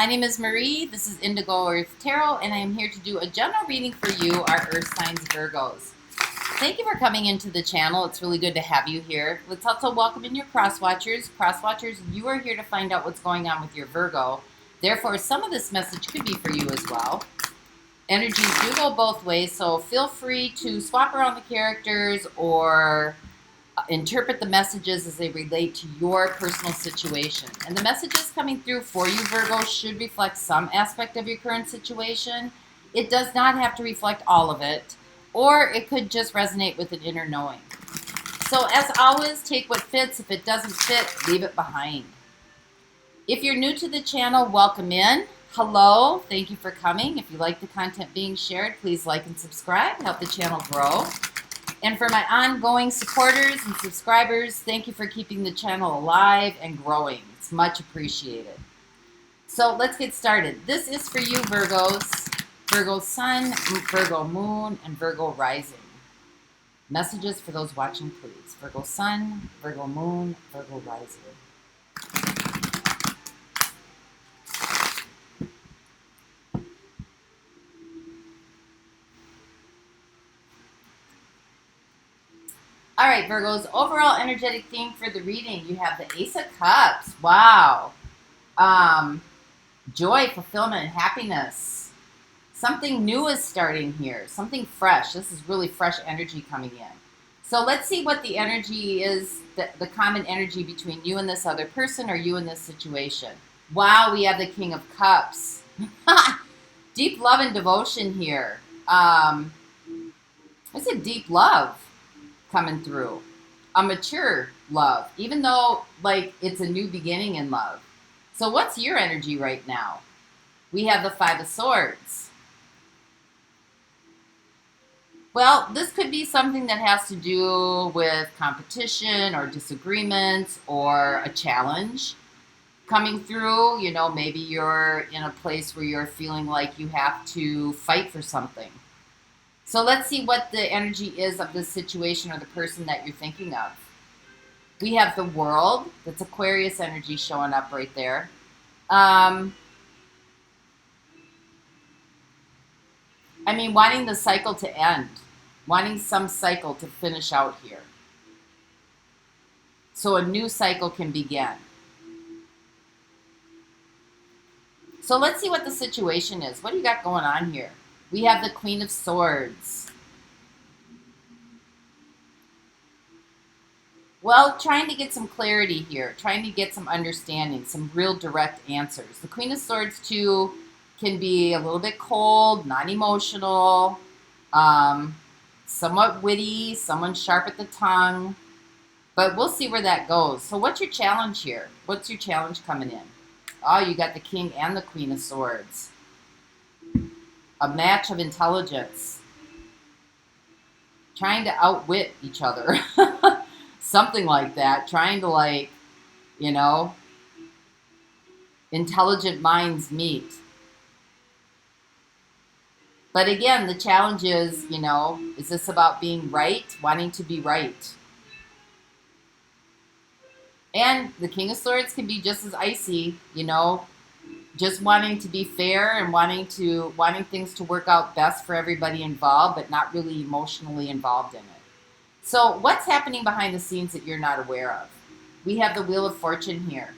My name is Marie. This is Indigo Earth Tarot, and I am here to do a general reading for you, our Earth signs Virgos. Thank you for coming into the channel. It's really good to have you here. Let's also welcome in your cross-watchers. Cross-watchers, you are here to find out what's going on with your Virgo. Therefore, some of this message could be for you as well. Energies do go both ways, so feel free to swap around the characters or interpret the messages as they relate to your personal situation. And the messages coming through for you, Virgo, should reflect some aspect of your current situation. It does not have to reflect all of it, or it could just resonate with an inner knowing. So as always, take what fits. If it doesn't fit, leave it behind. If you're new to the channel, welcome in. Hello, thank you for coming. If you like the content being shared, please like and subscribe, help the channel grow. And for my ongoing supporters and subscribers, thank you for keeping the channel alive and growing. It's much appreciated. So let's get started. This is for you, Virgos. Virgo Sun, Virgo Moon, and Virgo Rising. Messages for those watching, please. Virgo Sun, Virgo Moon, Virgo Rising. All right, Virgos, overall energetic theme for the reading, you have the Ace of Cups. Wow. Joy, fulfillment, and happiness. Something new is starting here. Something fresh. This is really fresh energy coming in. So let's see what the energy is, the common energy between you and this other person or you and this situation. Wow, we have the King of Cups. Deep love and devotion here. I said deep love coming through. A mature love, even though like it's a new beginning in love. So what's your energy right now? We have the Five of Swords. Well, this could be something that has to do with competition or disagreements or a challenge coming through. You know, maybe you're in a place where you're feeling like you have to fight for something. So let's see what the energy is of this situation or the person that you're thinking of. We have the World. That's Aquarius energy showing up right there. I mean, wanting the cycle to end. Wanting some cycle to finish out here. So a new cycle can begin. So let's see what the situation is. What do you got going on here? We have the Queen of Swords. Well, trying to get some clarity here, trying to get some understanding, some real direct answers. The Queen of Swords, too, can be a little bit cold, non-emotional, somewhat witty, someone sharp at the tongue. But we'll see where that goes. So what's your challenge here? What's your challenge coming in? Oh, you got the King and the Queen of Swords. A match of intelligence. Trying to outwit each other. Something like that. Trying to, like, you know, intelligent minds meet. But again, the challenge is, you know, is this about being right? Wanting to be right. And the King of Swords can be just as icy, you know, just wanting to be fair and wanting things to work out best for everybody involved, but not really emotionally involved in it. So what's happening behind the scenes that you're not aware of? We have the Wheel of Fortune here.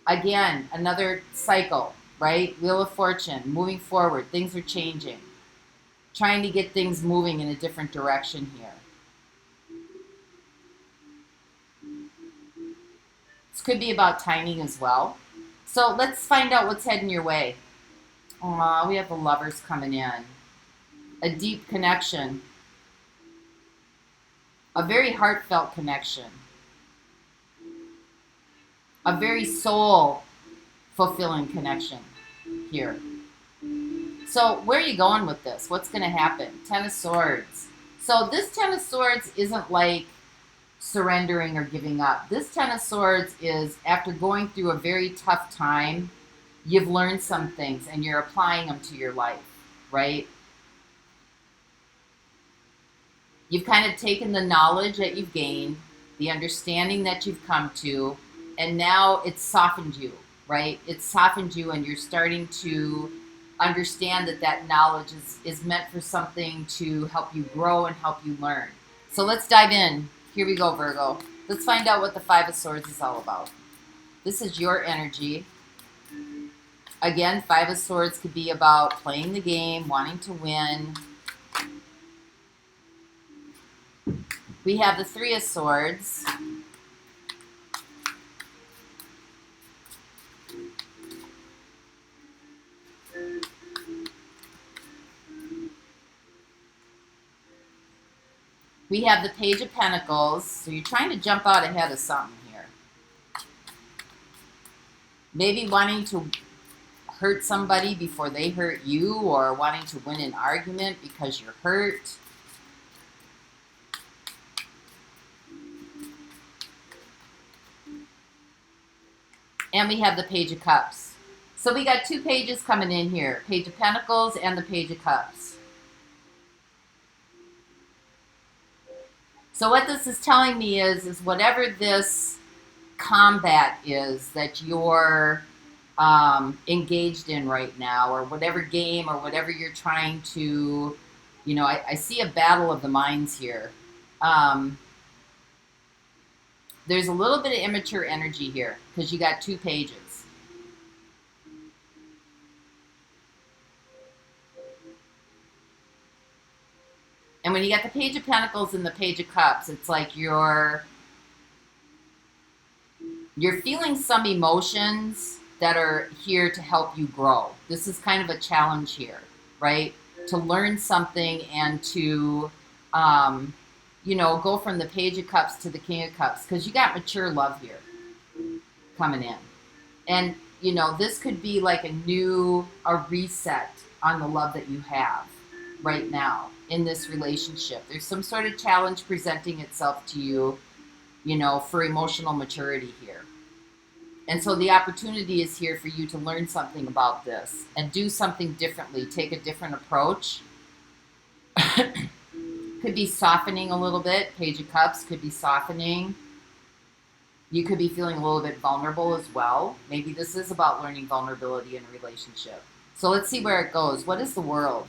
Again, another cycle, right? Wheel of Fortune, moving forward. Things are changing. Trying to get things moving in a different direction here. This could be about timing as well. So let's find out what's heading your way. Aw, we have the Lovers coming in. A deep connection. A very heartfelt connection. A very soul-fulfilling connection here. So where are you going with this? What's going to happen? Ten of Swords. So this Ten of Swords isn't like surrendering or giving up. This Ten of Swords is after going through a very tough time, you've learned some things and you're applying them to your life, right? You've kind of taken the knowledge that you've gained, the understanding that you've come to, and now it's softened you, right? It's softened you, and you're starting to understand that that knowledge is meant for something to help you grow and help you learn. So let's dive in. Here we go, Virgo. Let's find out what the Five of Swords is all about. This is your energy. Again, Five of Swords could be about playing the game, wanting to win. We have the Three of Swords. We have the Page of Pentacles. So you're trying to jump out ahead of something here. Maybe wanting to hurt somebody before they hurt you, or wanting to win an argument because you're hurt. And we have the Page of Cups. So we got two pages coming in here. Page of Pentacles and the Page of Cups. So what this is telling me is whatever this combat is that you're engaged in right now, or whatever game or whatever you're trying to, you know, I see a battle of the minds here. There's a little bit of immature energy here because you got two pages. And when you got the Page of Pentacles and the Page of Cups, it's like you're feeling some emotions that are here to help you grow. This is kind of a challenge here, right? To learn something and to, you know, go from the Page of Cups to the King of Cups, because you got mature love here coming in. And, you know, this could be like a reset on the love that you have right now in this relationship. There's some sort of challenge presenting itself to you, you know, for emotional maturity here. And so the opportunity is here for you to learn something about this and do something differently, take a different approach. Could be softening a little bit. Page of Cups could be softening. You could be feeling a little bit vulnerable as well. Maybe this is about learning vulnerability in a relationship. So let's see where it goes. What is the World?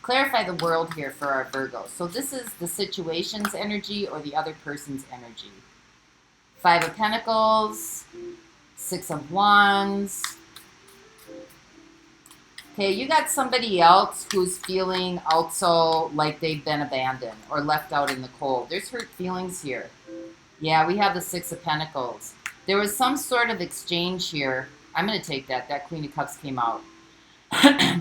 Clarify the World here for our Virgo. So this is the situation's energy or the other person's energy. Five of Pentacles, Six of Wands. Okay, you got somebody else who's feeling also like they've been abandoned or left out in the cold. There's hurt feelings here. Yeah, we have the Six of Pentacles. There was some sort of exchange here. I'm going to take that. That Queen of Cups came out.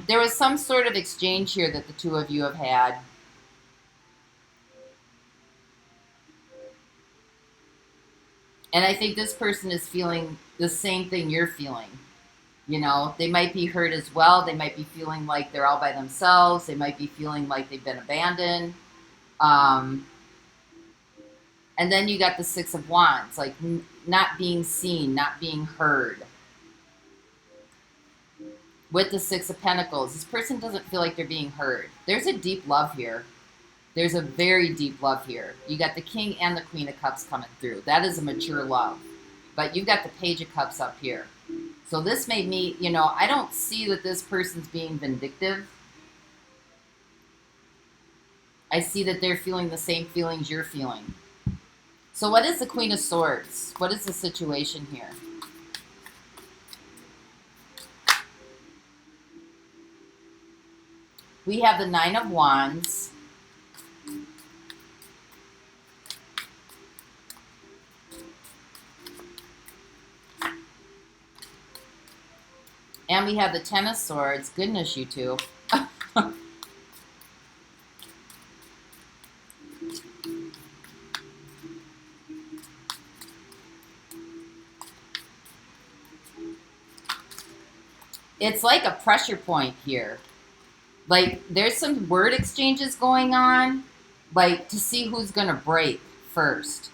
There was some sort of exchange here that the two of you have had. And I think this person is feeling the same thing you're feeling. You know, they might be hurt as well. They might be feeling like they're all by themselves. They might be feeling like they've been abandoned. And then you got the Six of Wands, like not being seen, not being heard. With the Six of Pentacles, this person doesn't feel like they're being heard. There's a deep love here. There's a very deep love here. You got the King and the Queen of Cups coming through. That is a mature love. But you've got the Page of Cups up here. So this made me, you know, I don't see that this person's being vindictive. I see that they're feeling the same feelings you're feeling. So what is the Queen of Swords? What is the situation here? We have the Nine of Wands. And we have the Ten of Swords. Goodness, you two. It's like a pressure point here. Like, there's some word exchanges going on, like, to see who's going to break first.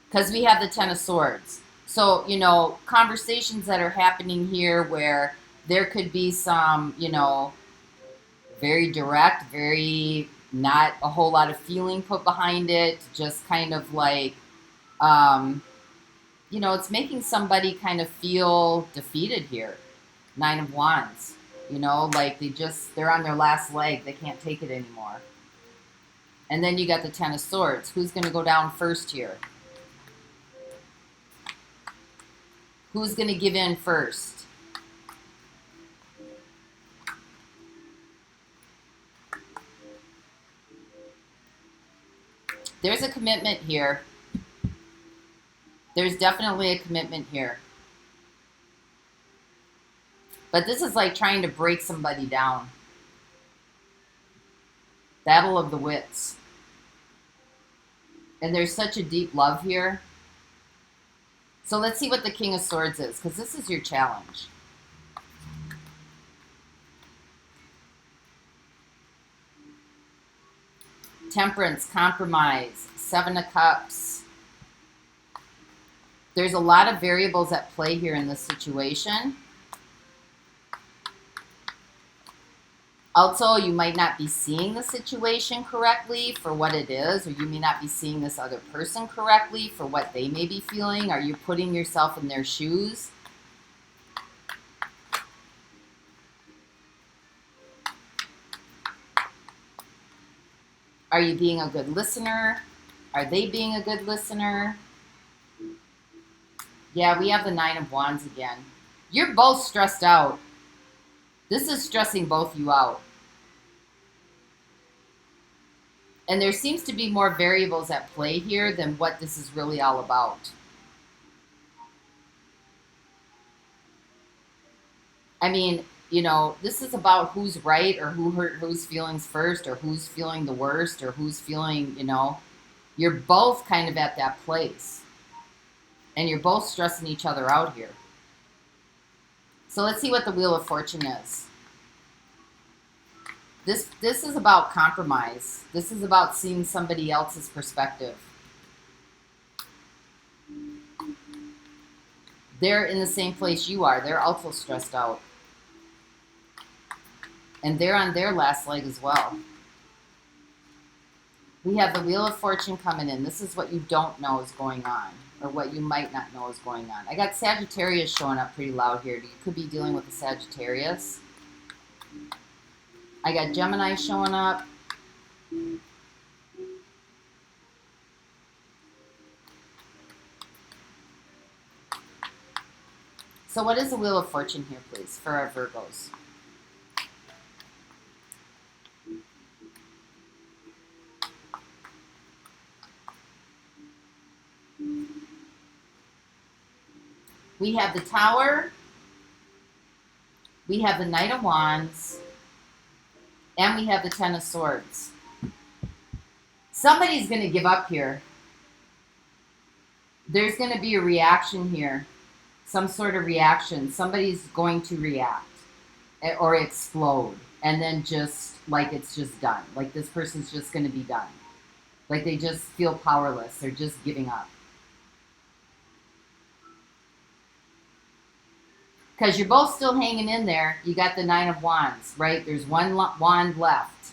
Because we have the Ten of Swords. So, you know, conversations that are happening here where there could be some, you know, very direct, very not a whole lot of feeling put behind it, just kind of like, um, you know, it's making somebody kind of feel defeated here. Nine of Wands, you know, like they're on their last leg. They can't take it anymore. And then you got the Ten of Swords. Who's going to go down first here? Who's going to give in first? There's a commitment here. There's definitely a commitment here. But this is like trying to break somebody down. Battle of the Wits. And there's such a deep love here. So let's see what the King of Swords is, because this is your challenge. Temperance, compromise, Seven of Cups. There's a lot of variables at play here in this situation. Also, you might not be seeing the situation correctly for what it is, or you may not be seeing this other person correctly for what they may be feeling. Are you putting yourself in their shoes? Are you being a good listener? Are they being a good listener? Yeah, we have the Nine of Wands again. You're both stressed out. This is stressing both you out. And there seems to be more variables at play here than what this is really all about. I mean, you know, this is about who's right or who hurt whose feelings first or who's feeling the worst or who's feeling, you know. You're both kind of at that place. And you're both stressing each other out here. So let's see what the Wheel of Fortune is. This is about compromise. This is about seeing somebody else's perspective. They're in the same place you are. They're also stressed out. And they're on their last leg as well. We have the Wheel of Fortune coming in. This is what you don't know is going on, or what you might not know is going on. I got Sagittarius showing up pretty loud here. You could be dealing with a Sagittarius. I got Gemini showing up. So what is the Wheel of Fortune here, please, for our Virgos? We have the Tower. We have the Knight of Wands. And we have the Ten of Swords. Somebody's going to give up here. There's going to be a reaction here. Some sort of reaction. Somebody's going to react or explode. And then just, like, it's just done. Like, this person's just going to be done. Like, they just feel powerless. They're just giving up. Because you're both still hanging in there. You got the Nine of Wands, right? There's one wand left.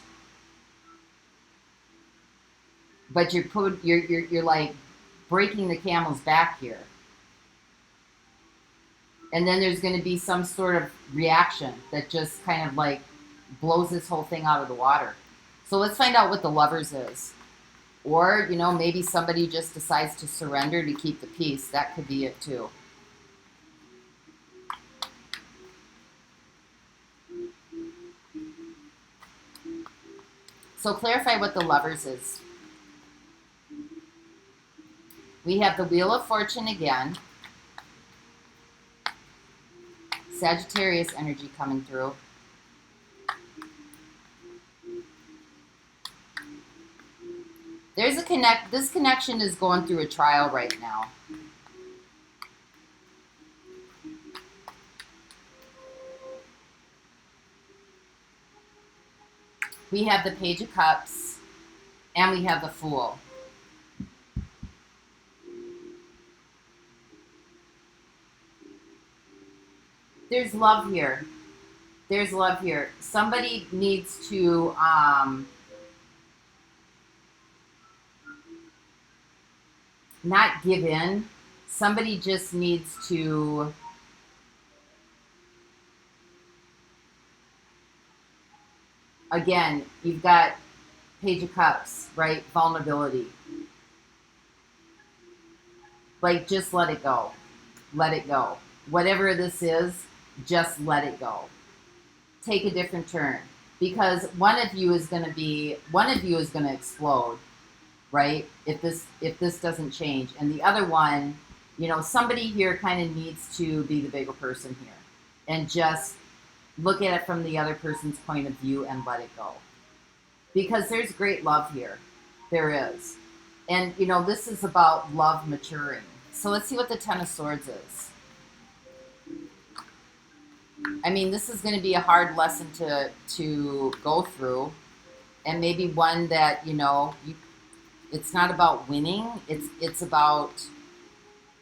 But you're like breaking the camel's back here. And then there's going to be some sort of reaction that just kind of like blows this whole thing out of the water. So let's find out what the Lovers is. Or, you know, maybe somebody just decides to surrender to keep the peace. That could be it too. So clarify what the Lovers is. We have the Wheel of Fortune again. Sagittarius energy coming through. There's a connect. This connection is going through a trial right now. We have the Page of Cups, and we have the Fool. there's love here. There's love here. Somebody needs to not give in. Somebody just needs to again, you've got Page of Cups, right? Vulnerability. Like, just let it go. Let it go. Whatever this is, just let it go. Take a different turn. Because one of you is going to explode, right? If this doesn't change. And the other one, you know, somebody here kind of needs to be the bigger person here. And just look at it from the other person's point of view and let it go. Because there's great love here. There is. And, you know, this is about love maturing. So let's see what the Ten of Swords is. I mean, this is going to be a hard lesson to go through. And maybe one that, you know, it's not about winning. It's about,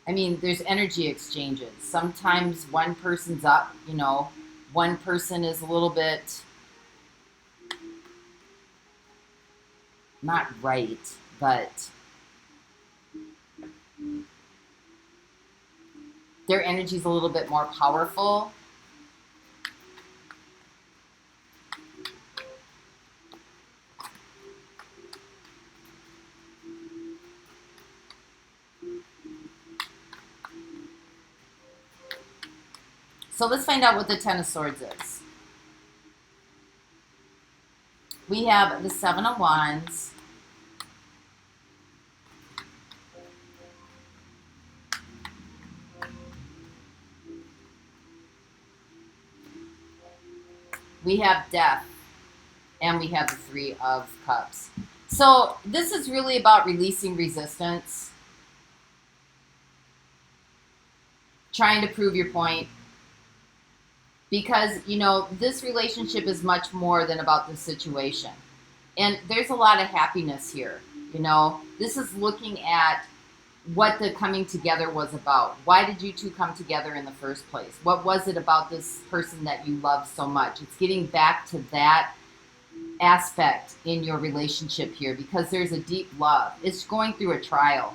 I mean, there's energy exchanges. Sometimes one person's up, you know, one person is a little bit not right, but their energy is a little bit more powerful. So let's find out what the Ten of Swords is. We have the Seven of Wands. We have Death. And we have the Three of Cups. So this is really about releasing resistance. Trying to prove your point. Because, you know, this relationship is much more than about the situation. And there's a lot of happiness here, you know. This is looking at what the coming together was about. Why did you two come together in the first place? What was it about this person that you love so much? It's getting back to that aspect in your relationship here because there's a deep love. It's going through a trial.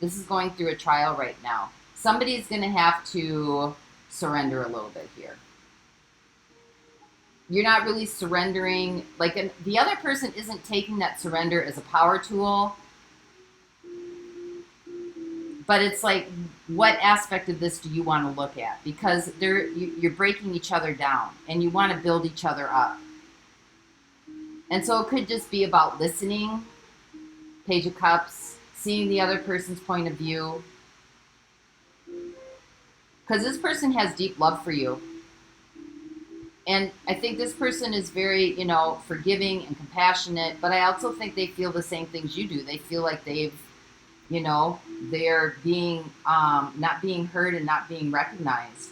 This is going through a trial right now. Somebody's going to have to surrender a little bit here. You're not really surrendering, like the other person isn't taking that surrender as a power tool, but it's like, what aspect of this do you want to look at? Because you're breaking each other down and you want to build each other up. And so it could just be about listening, Page of Cups, seeing the other person's point of view. Because this person has deep love for you. And I think this person is very, you know, forgiving and compassionate, but I also think they feel the same things you do. They feel like they've, you know, they're being, not being heard and not being recognized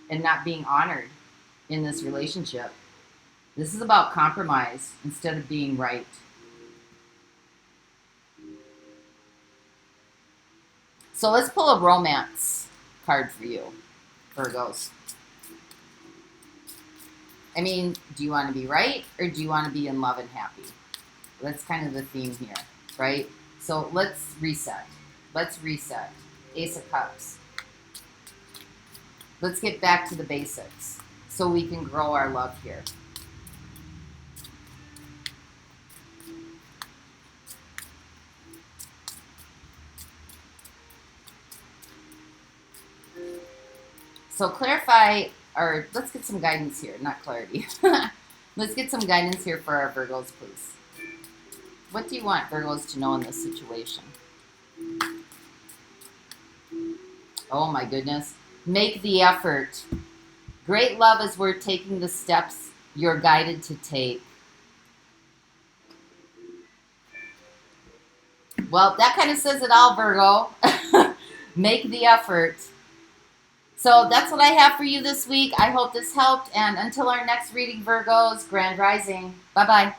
and not being honored in this relationship. This is about compromise instead of being right. So let's pull a romance card for you, Virgos. I mean, do you want to be right or do you want to be in love and happy? That's kind of the theme here, right? So let's reset. Let's reset. Ace of Cups. Let's get back to the basics so we can grow our love here. So clarify, or let's get some guidance here, not clarity. Let's get some guidance here for our Virgos, please. What do you want Virgos to know in this situation? Oh my goodness. Make the effort. Great love is worth taking the steps you're guided to take. Well, that kind of says it all, Virgo. Make the effort. So that's what I have for you this week. I hope this helped. And until our next reading, Virgos, Grand Rising. Bye-bye.